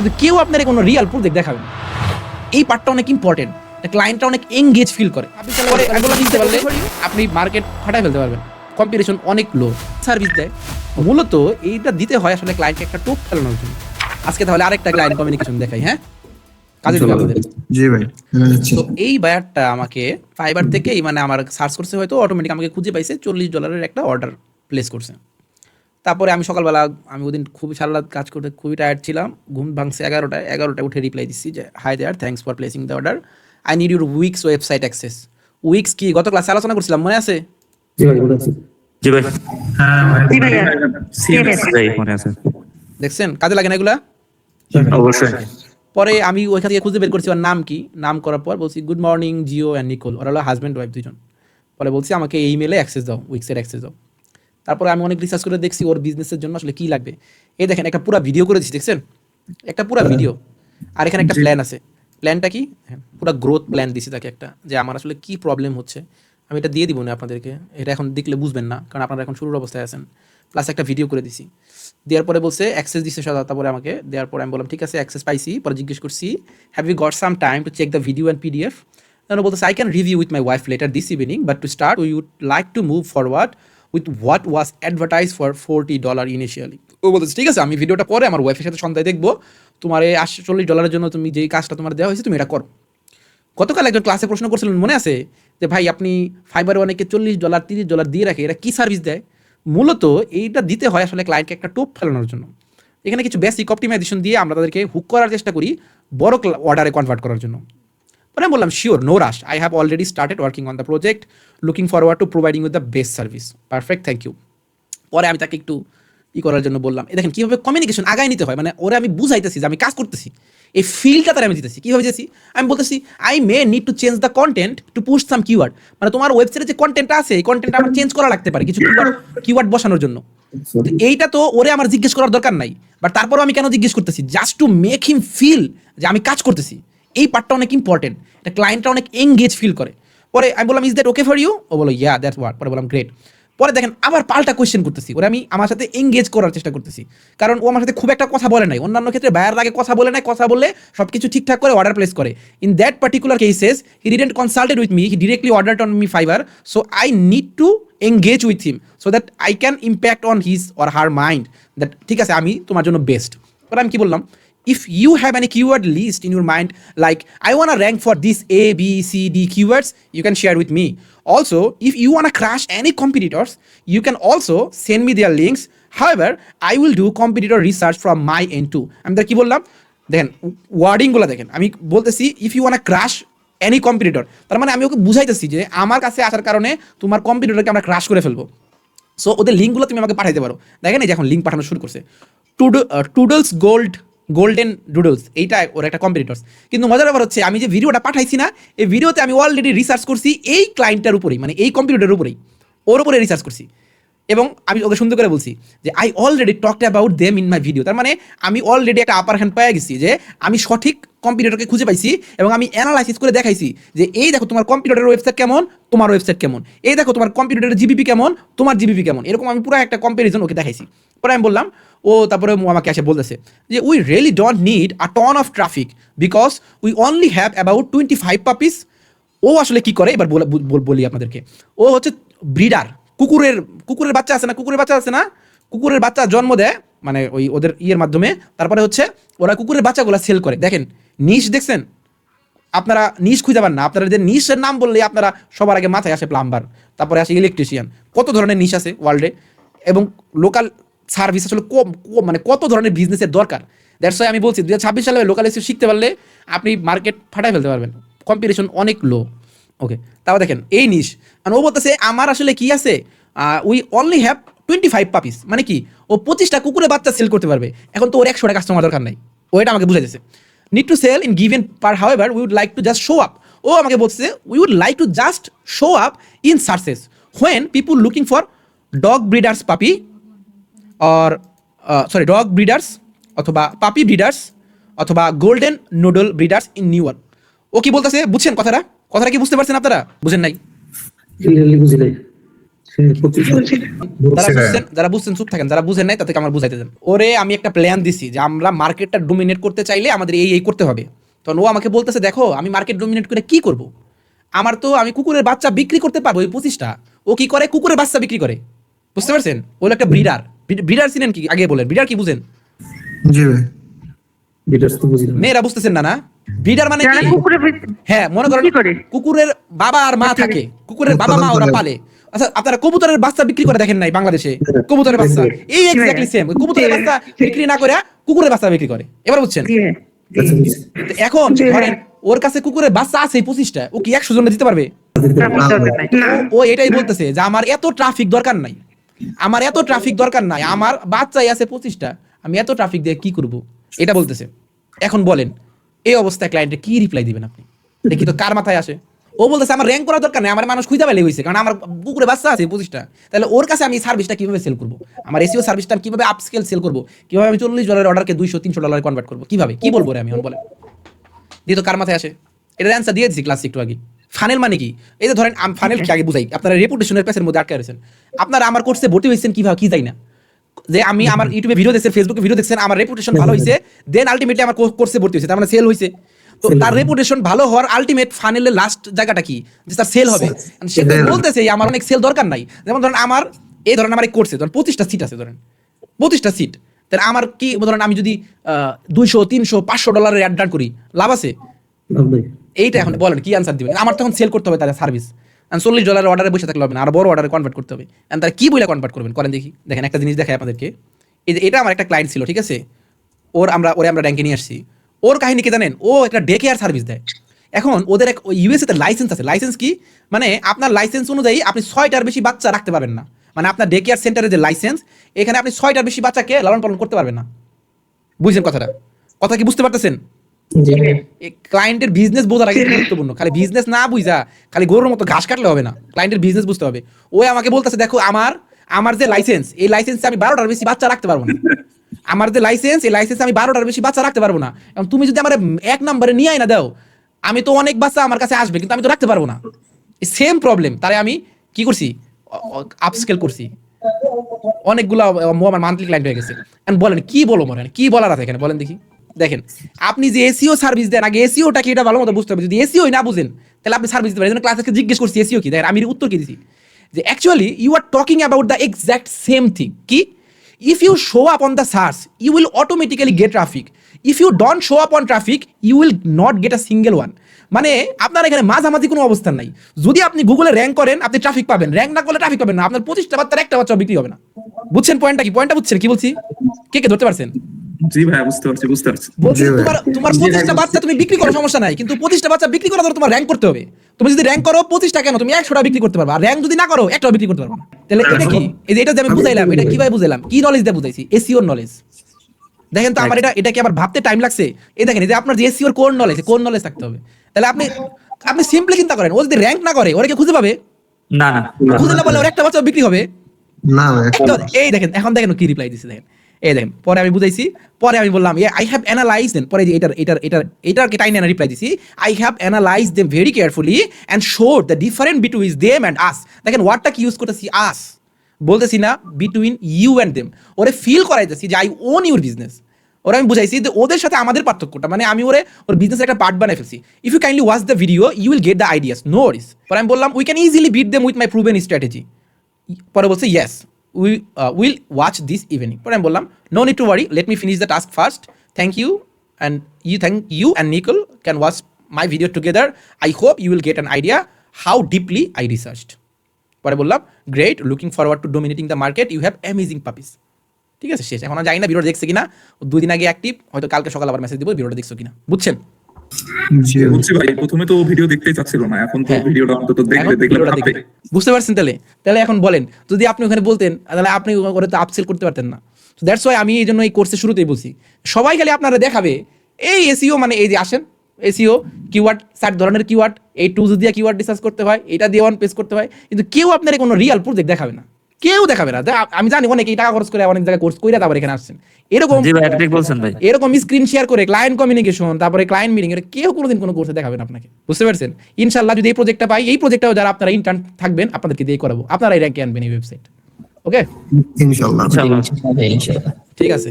কিন্তু কেউ আপনার কোনো রিয়াল প্রজেক্ট দেখাবে না। এই পার্টটা অনেক ইম্পর্টেন্ট, ক্লায়েন্টটা অনেক এঙ্গেজ ফিল করে। পরে এগুলো নিতে পারলে আপনি মার্কেট ফাটাই ফেলতে পারবেন। কম্পিটিশন অনেক লো, সার্ভিস দেয়। মূলত এইটা দিতে হয় আসলে ক্লায়েন্টকে একটা টোপ ফেলানোর জন্য। আজকে তাহলে আরেকটা ক্লায়েন্ট কমিউনিকেশন দেখাই, হ্যাঁ কাজে দিবে আমাদের। জি ভাই, তো এই বায়ারটা আমাকে ফাইবার থেকেই মানে আমার সার্চ করছে, হয়তো অটোমেটিক আমাকে খুঁজে পাইছে, $40 একটা অর্ডার প্লেস করছে। তারপরে আমি সকালবেলা, আমি ওদিন খুবই সারা রাত কাজ করতে খুবই টায়ার্ড ছিলাম, ঘুম ভাঙছে 11টায় উঠে রিপ্লাই দিচ্ছি যে hi there, thanks for placing the order, I need your Wix website access. Wix কি গত ক্লাসে আলোচনা করছিলাম, মনে আছে? জি ভাই, দেখছেন কাজে লাগে না এগুলা? অবশ্যই। পরে আমি ওইখান থেকে খুঁজে বের করছি ওর নাম কি, নাম করার পর বলছি good morning Jio and Nicole, ওরা হলো হাজব্যান্ড ওয়াইফ দুজন। পরে বলছি আমাকে এই ইমেলে অ্যাক্সেস দাও, উইক্সের অ্যাক্সেস দাও। তারপরে আমি অনেক রিসার্চ করে দেখছি ওর বিজনেসের জন্য আসলে কী লাগবে। এই দেখেন একটা পুরো ভিডিও করে দিচ্ছি, দেখছেন একটা পুরো ভিডিও। আর এখানে একটা প্ল্যান আছে। প্ল্যানটা কি? পুরো গ্রোথ প্ল্যান দিছি তাকে একটা, যে আমার আসলে কী প্রবলেম হচ্ছে। আমি এটা দিয়ে দিব না আপনাদেরকে, এটা এখন দেখলে বুঝবেন না, কারণ আপনারা এখন শুরুর অবস্থায় আছেন। প্লাস একটা ভিডিও করে দিছি। দেওয়ার পরে বলছে অ্যাক্সেস দিচ্ছে সাদা, তারপরে আমাকে দেওয়ার পরে আমি বললাম ঠিক আছে অ্যাক্সেস পাইছি। পরে জিজ্ঞেস করছি have you got some time to check the video and PDF। then বলতেছে I can review with my wife later this evening, but to start we would like to move forward with what was advertise for $40 initially. ও বলতেছে ঠিক আছে আমি ভিডিওটা পরে আমার ওয়াইফের সাথে সন্ধ্যায় দেখবো, তোমার এই $40 জন্য তুমি যেই কাজটা তোমার দেওয়া হয়েছে তুমি এটা করো। গতকাল একজন ক্লাসে প্রশ্ন করছিলেন, মনে আছে, যে ভাই আপনি ফাইবারে অনেকে $40 $30 দিয়ে রাখে, এরা কী সার্ভিস দেয়? মূলত এইটা দিতে হয় আসলে ক্লায়েন্টকে একটা টোপ ফেলানোর জন্য। এখানে কিছু বেসিক অপটিমাইজেশন দিয়ে আমরা তাদেরকে হুক করার চেষ্টা করি বড় অর্ডারে কনভার্ট করার জন্য। পরে আমি বললাম sure, no rush, I have already started working on the project, looking forward to providing with the best service, perfect, thank you. পরে আমি তাকে একটু করার জন্য বললাম, এই দেখেন কীভাবে কমিউনিকেশন আগায় নিতে হয়, মানে ওরা আমি বুঝাইতেছি যে আমি কাজ করতেছি, এই ফিলটা তারা আমি দিতেছি। কীভাবে দিতেছি? আমি বলতেছি I may need to change the content two push some keyword, মানে তোমার ওয়েবসাইটে যে কন্টেন্টটা আছে এই কন্টেন্টটা আমার চেঞ্জ করা লাগতে পারে কিছু কিওয়ার্ড বসানোর জন্য। তো এইটা তো ওরে আমার জিজ্ঞেস করার দরকার নাই, বাট তারপরও আমি কেন জিজ্ঞেস করতেছি? Just to make him feel যে আমি কাজ করতেছি। এই পার্টটা অনেক ইম্পর্টেন্ট, এটা ক্লায়েন্টটা অনেক এঙ্গেজ ফিল করে। পরে আমি বললাম is that okay for you? ও বলো ইয়া দ্যাটস হোয়াট। পরে বললাম গ্রেট। পরে দেখেন আবার পাল্টা কোয়েশ্চেন করতেছি, ওরা আমি আমার সাথে এঙ্গেজ করার চেষ্টা করতেছি, কারণ ও আমার সাথে খুব একটা কথা বলে নাই। অন্যান্য ক্ষেত্রে বায়ার আগে কথা বলে নাই, কথা বললে সব কিছু ঠিকঠাক করে অর্ডার প্লেস করে। In that particular cases he didn't consulted with me, he directly ordered on me Fiverr, so I need to engage with him so that I can impact on his or her mind that ঠিক আছে আমি তোমার জন্য best. পরে আমি কি বললাম, if you have any keyword list in your mind like I want to rank for this A B C D keywords, you can share with me. Also if you want to crash any competitors, you can also send me their links. However I will do competitor research from my end too. আমি তার কি বললাম দেখেন, ওয়ার্ডিংগুলো দেখেন, আমি বলতেছি if you want crush any competitor, তার মানে আমি ওকে বুঝাইতেছি যে আমার কাছে আসার কারণে তোমার কম্পিটিটরকে আমরা ক্রাশ করে ফেলবো। সো ওদের লিঙ্কগুলো তুমি আমাকে পাঠাইতে পারো। দেখেন এই যে এখন লিঙ্ক পাঠানো শুরু করছে, টুডলস গোল্ডেন ডুডলস, এইটা ওর একটা কম্পিটিটর্স। কিন্তু মজার ব্যাপার হচ্ছে আমি যে ভিডিওটা পাঠাইছি না, এই ভিডিওতে আমি অলরেডি রিসার্চ করছি এই ক্লায়েন্টটার উপরেই, মানে এই কম্পিউটারের উপরেই, ওর উপরে রিসার্চ করছি। এবং আমি ওকে সুন্দর করে বলছি যে I already talked about them in my video. তার মানে আমি অলরেডি একটা আপার হ্যান্ড পেয়ে গেছি যে আমি সঠিক কম্পিউটারকে খুঁজে পাইছি, এবং আমি অ্যানালাইসিস করে দেখাইছি যে এই দেখো তোমার কম্পিউটারের ওয়েবসাইট কেমন, তোমার ওয়েবসাইট কেমন, এই দেখো তোমার কম্পিউটারের জিবিপি কেমন, তোমার জিবিপি কেমন, এরকম আমি পুরো একটা কম্পারিজন ওকে দেখাইছি। পরে আমি বললাম, ও তারপরে আমাকে এসে বলতেছে যে we really don't need a ton of traffic because we only have about 25 puppies. ও আসলে কি করে এবার বলি আপনাদেরকে, ও হচ্ছে ব্রিডার, কুকুরের বাচ্চা আছে না, কুকুরের বাচ্চা জন্ম দেয়, মানে ওই ওদের ইয়ের মাধ্যমে। তারপরে হচ্ছে ওরা কুকুরের বাচ্চাগুলো সেল করে। দেখেন নিশ দেখছেন আপনারা, নিশ খুঁজে পান না, আপনারা যে নিশের নাম বললে আপনারা সবার আগে মাথায় আসে প্লাম্বার, তারপরে আসে ইলেকট্রিশিয়ান, কত ধরনের নিশ আছে ওয়ার্ল্ডে, এবং লোকাল সার্ভিস আসলে মানে কত ধরনের বিজনেসের দরকার। দ্যাটস ওয়াই আমি বলছি 2026 সালে লোকাল এসে শিখতে পারলে আপনি মার্কেট ফাটাই ফেলতে পারবেন, কম্পিটিশন অনেক লো। ওকে, তাও দেখেন এই নিশ, মানে ও বলতেছে আমার আসলে কি আছে, উই অনলি হ্যাভ 25 পাপিস, মানে কি ও 25টা কুকুরের বাচ্চা সেল করতে পারবে। এখন তো ওর 100টা কাস্টমার দরকার নাই, ও এটা আমাকে বুঝাইতেছে। Need to sell in given per however we would like to just show up. ও আমাকে বলছে we would like to just show up in searches when people looking for dog breeders puppy or dog breeders অথবা puppy breeders অথবা golden doodle breeders in New York. ও কি বলতেছে বুঝছেন কথাটা কি বুঝতে পারছেন আপনারা? বুঝেন নাই? যারা বুঝছেন চুপ থাকেন, যারা বুঝেন নাই তাদেরকে আমার বুঝাইতে দেন। ওরে আমি একটা প্ল্যান দিছি যে আমরা মার্কেটটা ডোমিনেট করতে চাইলে আমাদের এই করতে হবে। তখন ও আমাকে বলতেছে দেখো আমি মার্কেট ডোমিনেট করে কি করব, আমার তো আমি কুকুরের বাচ্চা বিক্রি করতে পারবো ওই 25টা। ও কি করে কুকুরের বাচ্চা বিক্রি করে, বুঝতে পারছেন? ও হলো একটা ব্রিডার। ব্রিডার চিনেন কি আগে বলেন, ব্রিডার কি বুঝেন? জি ভাই বিটাস তো বুঝি না। মেয়েরা বুঝতেছেন না? না ব্রিডার মানে যারা কি? কুকুরে হ্যাঁ মনে করেন কি করে? কুকুরের বাবা আর মা থাকে, কুকুরের বাবা মা ওরা পালে। আচ্ছা আপনারা কবুতরের বাচ্চা বিক্রি করে দেখেন নাই বাংলাদেশে? কবুতরের বাচ্চা এই এক্স্যাক্টলি সেম, কবুতরের বাচ্চা বিক্রি না করে কুকুরের বাচ্চা বিক্রি করে। এবার বুঝছেন? আচ্ছা, বুঝছি। তো এখন ধরেন ওর কাছে কুকুরের বাচ্চা আছে 25টা, ও কি 100 জনে দিতে পারবে? ও এটাই বলতেছে যে আমার এত ট্রাফিক দরকার নাই, আমার এত ট্রাফিক দরকার নাই, আমার বাচ্চাই আছে 25টা, আমি এত ট্রাফিক দিয়ে কি করব, এটা বলতেছে। এখন বলেন এই অবস্থায় ক্লায়েন্টে কি রিপ্লাই দিবেন আপনি? দেখি তো কার মাথায় আসে। ও বলতেছে আমার র্যাঙ্ক করা দরকার নেই, আমার মানুষ খুঁজে পেলে হয়েছে, কারণ আমার কুকুরে বাচ্চা আছে 25টা। তাহলে ওর কাছে আমি সার্ভিসটা কিভাবে সেল করবো, আমার এসিও সার্ভিসটা কিভাবে আপস্কেল সেল করবো, কিভাবে আমি $40 অর্ডারকে $200-300 কনভার্ট করবো, কিভাবে, কি বলবো রে আমি? এখন বলেন দিয়ে তো কার মাথায় আসে? এটার অ্যান্সার দিয়ে দিচ্ছি ক্লাস একটু আগে। ফানেল মানে কি? এই যে ধরেন আমি ফানেল কি আগে বুঝাই, আপনারা রেপুটেশনের পেসের মধ্যে আটকে রয়েছেন। আপনারা আমার কোর্সে ভর্তি হয়েছেন কিভাবে, কি যাই না, যে আমি আমার ইউটিউবে ভিডিও দেখছেন, ফেসবুকে ভিডিও দেখছেন, আমার রেপুটেশন ভালো হয়েছে, দেন আলটিমেটলি আমার কোর্সে ভর্তি হয়েছে, তার মানে সেল হয়েছে। তো তার রেপুটেশন ভালো হওয়ার আলটিমেট ফানেলের লাস্ট জায়গাটা কি, যে তার সেল হবে। সে তো বলতেছে আমার অনেক সেল দরকার নাই। যেমন ধরেন আমার এই ধরেন আমার এই কোর্সে ধরেন 25টা সিট আছে, ধরেন 25টা সিট, তাহলে আমার কি ধরেন আমি যদি $200-300-500 অ্যাড ডান করি, লাভ আছে? এইটা এখন বলেন কি আনসার দিবেন? আমার তখন সেল করতে হবে তাদের সার্ভিস। $40 অর্ডারে বসে থাকলে হবে না, আর বড় অর্ডারে কনভার্ট করতে হবে। তারা কি বলে কনভার্ট করবেন করেন দেখি। দেখেন একটা জিনিস দেখাই আপনাদেরকে। এই যে এটা আমার একটা ক্লায়েন্ট ছিল, ঠিক আছে? ওরে আমরা র্যাঙ্কে নিয়ে আসছি। ওর কাহিনী কি জানেন? ও একটা ডে কেয়ার সার্ভিস দেয়। এখন ওদের এক ইউএসএ তে লাইসেন্স আছে। লাইসেন্স কি মানে, আপনার লাইসেন্স অনুযায়ী আপনি 6টার বেশি বাচ্চা রাখতে পারবেন না। মানে আপনার ডে কেয়ার সেন্টারের যে লাইসেন্স, এখানে আপনি 6টার বেশি বাচ্চাকে লালন পালন করতে পারবেন না। বুঝছেন কথাটা? কথা কি বুঝতে পারতেছেন? ক্লায়েন্টের বিজনেস বোঝার আগে গুরুত্বপূর্ণ। খালি বিজনেস না বুঝা খালি গরুর মতো ঘাস কাটলে হবে না, ক্লায়েন্টের বিজনেস বুঝতে হবে। ওই আমাকে বলতেছে দেখো আমার যে লাইসেন্স, এই লাইসেন্সে আমি 12টার বেশি বাচ্চা রাখতে পারবো না। আমার যে লাইসেন্স, এই লাইসেন্সে আমি 12টার বেশি বাচ্চা রাখতে পারবো না। এবং তুমি যদি আমার 1 নম্বরে নিয়ে আই না দাও, আমি তো অনেক বাচ্চা আমার কাছে আসবে, কিন্তু আমি তো রাখতে পারবো না। Same problem. তাই আমি কি করছি, আপস্কেল করছি, অনেকগুলো আমার মান্থলি ক্লায়েন্ট হয়ে গেছে। বলেন কি বলো মনে কি বলার আছে এখানে, বলেন দেখি। দেখেন আপনি যে এসিও সার্ভিস দেন, আগে এসিওটা কি এটা ভালো মতো বুঝতে হবে। যদি এসিও না বুঝেন তাহলে আপনি সার্ভিস দিতে পারেন। এই জন্য ক্লাসে জিজ্ঞেস করছি এসিও কি। দেখেন আমি উত্তর কি দিছি, যে actually you are talking about the exact same thing. কি? If you show up on the search you will automatically get traffic, if you don't show up on traffic you will not get a single one. মানে আপনার এখানে মাঝামাঝি কোনো অবস্থান নাই। যদি আপনি গুগলে র্যাঙ্ক করেন আপনি ট্রাফিক পাবেন, র্যাঙ্ক না করলে ট্রাফিক পাবেন না। আপনার 25টা বাচ্চার একটা বাচ্চা বিক্রি হবে না। বুঝছেন পয়েন্টটা কি? পয়েন্টটা বুঝছেন কি বলছি? কে ধরতে পারছেন? জি ভাই বুঝতে পারছি বলছি তোমার 25টা বাচ্চা তুমি বিক্রি করো সমস্যা নাই, কিন্তু 25টা বাচ্চা বিক্রি করার জন্য তোমার র্যাঙ্ক করতে হবে। তুমি যদি র্যাঙ্ক করো 25টা কেন, তুমি 100টা বিক্রি করতে পারবা। আর র্যাঙ্ক যদি না করো একটাও বিক্রি করতে পারবা না। তাহলে এটা কি? এই যে এটা যে আমি বুঝাইলাম, এটা কিভাবে বুঝাইলাম, কি নলেজ দিয়ে বুঝাইছি? SEO knowledge. দেখেন তো আমার এটা কি আবার ভাবতে টাইম লাগছে? এই দেখেন এই যে আপনার যে এসইওর কোর নলেজ থাকতে হবে। তাহলে আপনি সিম্পলি চিন্তা করেন, ও যদি র্যাঙ্ক না করে ওরে কি খুঁজে পাবে? না না খুঁজে না পেলে ওর একটা বাচ্চা বিক্রি হবে না। এই দেখেন এখন দেখেন কি রিপ্লাই দিছে। দেখেন এই দেখেন, পরে আমি বুঝাইছি, পরে আমি বললাম আই হ্যাভ অ্যানালাইজ দেন, পরে এটার টাইনে রিপ্লাই দিছি, I have analyse them very carefully and showed the different between them and us. দেখেন ওয়ার্ডটা কি ইউজ করতেছি, আস বলতেছি না, বিটুইন ইউ অ্যান্ড দেম। ওরে ফিল করাইতেছি যে আই ওন ইউর বিজনেস। ওরা আমি বুঝাইছি যে ওদের সাথে আমাদের পার্থক্যটা, মানে আমি ওর বিজনেসের একটা পার্ট বানাই ফেলছি। If you kindly watch the video you will get the ideas, no worries. পরে আমি বললাম we can easily beat them with my proven strategy. পরে বলছে yes will watch this evening. পরে আমি বললাম no need to worry, let me finish the task first, thank you and Nicole can watch my video together, I hope you will get an idea how deeply I researched. পরে বললাম great, looking forward to dominating the market, you have amazing puppies. ঠিক আছে, শেষ। এখন জানি না ভিডিওটা দেখছে কিনা, 2 দিন আগে অ্যাক্টিভ, হয়তো কালকে সকাল আবার মেসেজ দিব ভিডিওটা দেখছো কিনা। বুঝছেন? বুঝছি ভাই, প্রথমে তো ভিডিও দেখতেই চাচ্ছিল না, এখন তো ভিডিওটা অন্তত দেখলে বুঝতে পারছেন? তাহলে এখন বলেন, যদি আপনি ওখানে বলতেন তাহলে আপনি ওখানে তো আপসেল করতে পারতেন না। তো দ্যাটস ওয়াই আমি এই জন্য এই কোর্সের শুরুতেই বলছি, সবাই খালি আপনারা দেখাবে এই এসইও, মানে এই যে আসেন এসইও কিওয়ার্ড, 60 ধরনের কিওয়ার্ড, এই টুলস দিয়ে কিওয়ার্ড রিসার্চ করতে হয়, এটা দিয়ে অন পেজ করতে হয়, কিন্তু কেউ আপনার কোনো রিয়াল প্রজেক্ট দেখাবে না, কেউ দেখাবে না। আমি জানি অনেকেই টাকা খরচ করে অনেক জায়গায় কোর্স কইরা তারপর এখানে আসছেন, এরকম জি ভাই এটা ঠিক বলছেন ভাই। এরকম স্ক্রিন শেয়ার করে ক্লায়েন্ট কমিউনিকেশন, তারপরে ক্লায়েন্ট মিটিং, এটা কেউ কোনোদিন কোনো কোর্সে দেখাবেন আপনাকে, বুঝতে পারছেন? ইনশাল্লাহ যদি এই প্রজেক্টটা পাই, এই প্রজেক্টটাও যারা আপনারা ইন্টার্ন থাকবেন আপনাদেরকে দিয়ে করাবো, আপনারাই র্যাঙ্কে আনবেন এই ওয়েবসাইট। ওকে, ইনশাআল্লাহ। ইনশাআল্লাহ। ঠিক আছে।